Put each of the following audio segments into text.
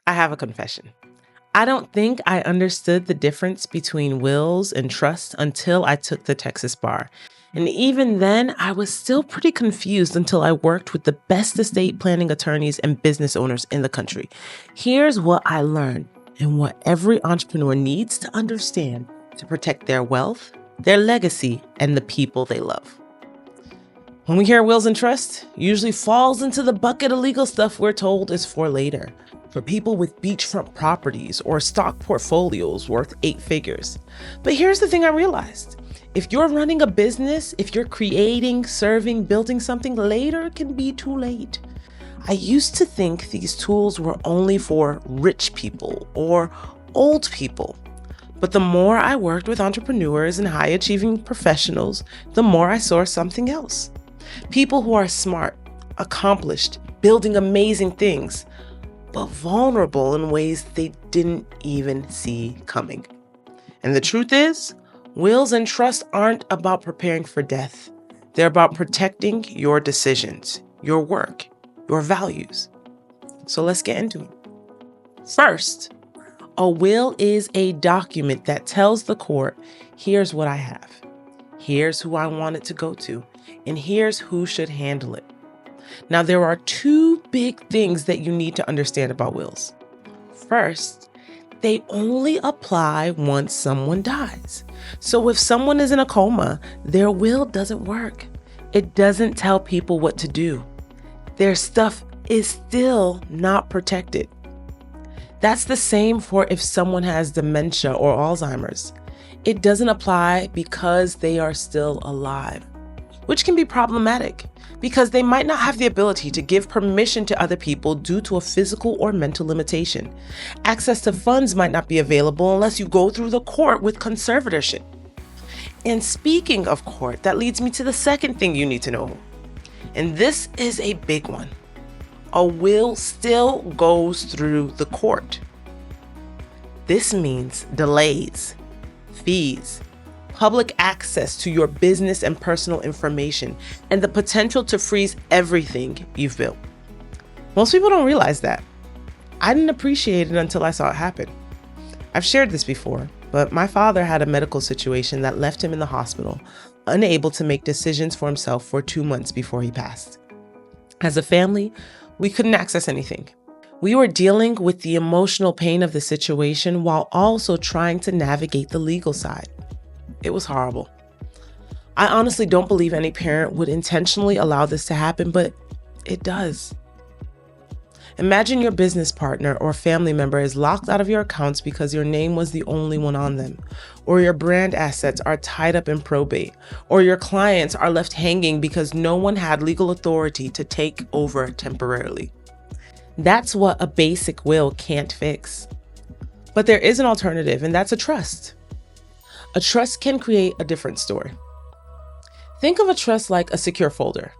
I have a confession. I don't think I understood the difference between wills and trusts until I took the Texas bar. And even then, I was still pretty confused until I worked with the best estate planning attorneys and business owners in the country. Here's what I learned and what every entrepreneur needs to understand to protect their wealth, their legacy, and the people they love. When we hear wills and trusts, usually falls into the bucket of legal stuff we're told is for later, for people with beachfront properties or stock portfolios worth 8 figures. But here's the thing I realized. If you're running a business, if you're creating, serving, building something, later can be too late. I used to think these tools were only for rich people or old people. But the more I worked with entrepreneurs and high-achieving professionals, the more I saw something else. People who are smart, accomplished, building amazing things, but vulnerable in ways they didn't even see coming. And the truth is, wills and trusts aren't about preparing for death. They're about protecting your decisions, your work, your values. So let's get into it. First, a will is a document that tells the court, here's what I have, here's who I want it to go to, and here's who should handle it. Now, there are 2 big things that you need to understand about wills. First, they only apply once someone dies. So if someone is in a coma, their will doesn't work. It doesn't tell people what to do. Their stuff is still not protected. That's the same for if someone has dementia or Alzheimer's. It doesn't apply because they are still alive, which can be problematic because they might not have the ability to give permission to other people due to a physical or mental limitation. Access to funds might not be available unless you go through the court with conservatorship. And speaking of court, that leads me to the second thing you need to know. And this is a big one. A will still goes through the court. This means delays, fees, public access to your business and personal information, and the potential to freeze everything you've built. Most people don't realize that. I didn't appreciate it until I saw it happen. I've shared this before, but my father had a medical situation that left him in the hospital, unable to make decisions for himself for 2 months before he passed. As a family, we couldn't access anything. We were dealing with the emotional pain of the situation while also trying to navigate the legal side. It was horrible. I honestly don't believe any parent would intentionally allow this to happen, but it does. Imagine your business partner or family member is locked out of your accounts because your name was the only one on them, or your brand assets are tied up in probate, or your clients are left hanging because no one had legal authority to take over temporarily. That's what a basic will can't fix. But there is an alternative, and that's a trust. A trust can create a different story. Think of a trust like a secure folder.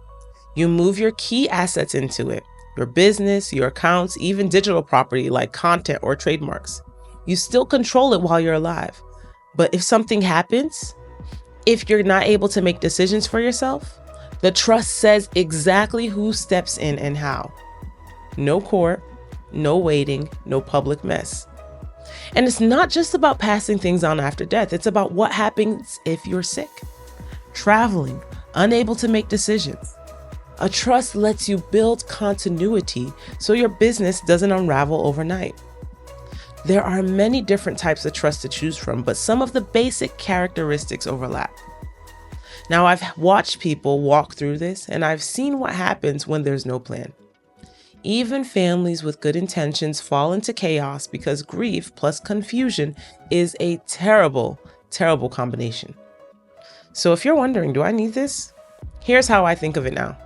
You move your key assets into it, your business, your accounts, even digital property like content or trademarks. You still control it while you're alive. But if something happens, if you're not able to make decisions for yourself, the trust says exactly who steps in and how. No court, no waiting, no public mess. And it's not just about passing things on after death. It's about what happens if you're sick, traveling, unable to make decisions. A trust lets you build continuity so your business doesn't unravel overnight. There are many different types of trust to choose from, but some of the basic characteristics overlap. Now, I've watched people walk through this, and I've seen what happens when there's no plan. Even families with good intentions fall into chaos because grief plus confusion is a terrible, terrible combination. So if you're wondering, do I need this? Here's how I think of it now.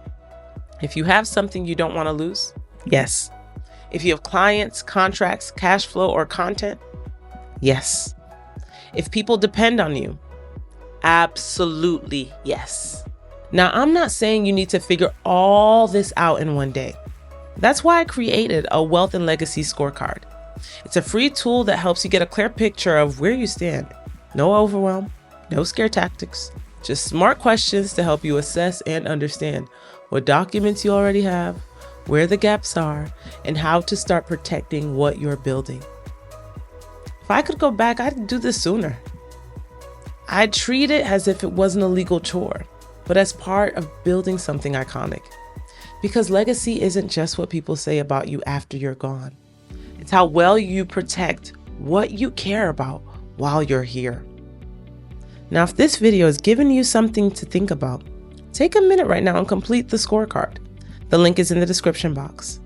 If you have something you don't want to lose, yes. If you have clients, contracts, cash flow, or content, yes. If people depend on you, absolutely yes. Now, I'm not saying you need to figure all this out in one day. That's why I created a wealth and legacy scorecard. It's a free tool that helps you get a clear picture of where you stand. No overwhelm, no scare tactics, just smart questions to help you assess and understand what documents you already have, where the gaps are, and how to start protecting what you're building. If I could go back, I'd do this sooner. I'd treat it as if it wasn't a legal chore, but as part of building something iconic. Because legacy isn't just what people say about you after you're gone. It's how well you protect what you care about while you're here. Now, if this video has given you something to think about, take a minute right now and complete the scorecard. The link is in the description box.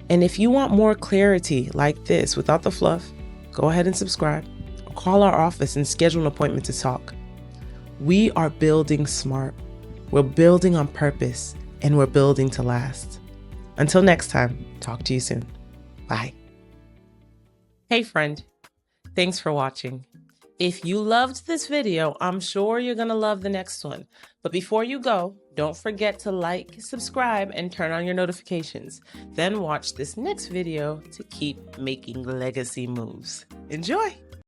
And if you want more clarity like this without the fluff, go ahead and subscribe or call our office and schedule an appointment to talk. We are building smart. We're building on purpose, and we're building to last. Until next time, talk to you soon. Bye. Hey friend, thanks for watching. If you loved this video, I'm sure you're gonna love the next one. But before you go, don't forget to like, subscribe, and turn on your notifications. Then watch this next video to keep making legacy moves. Enjoy!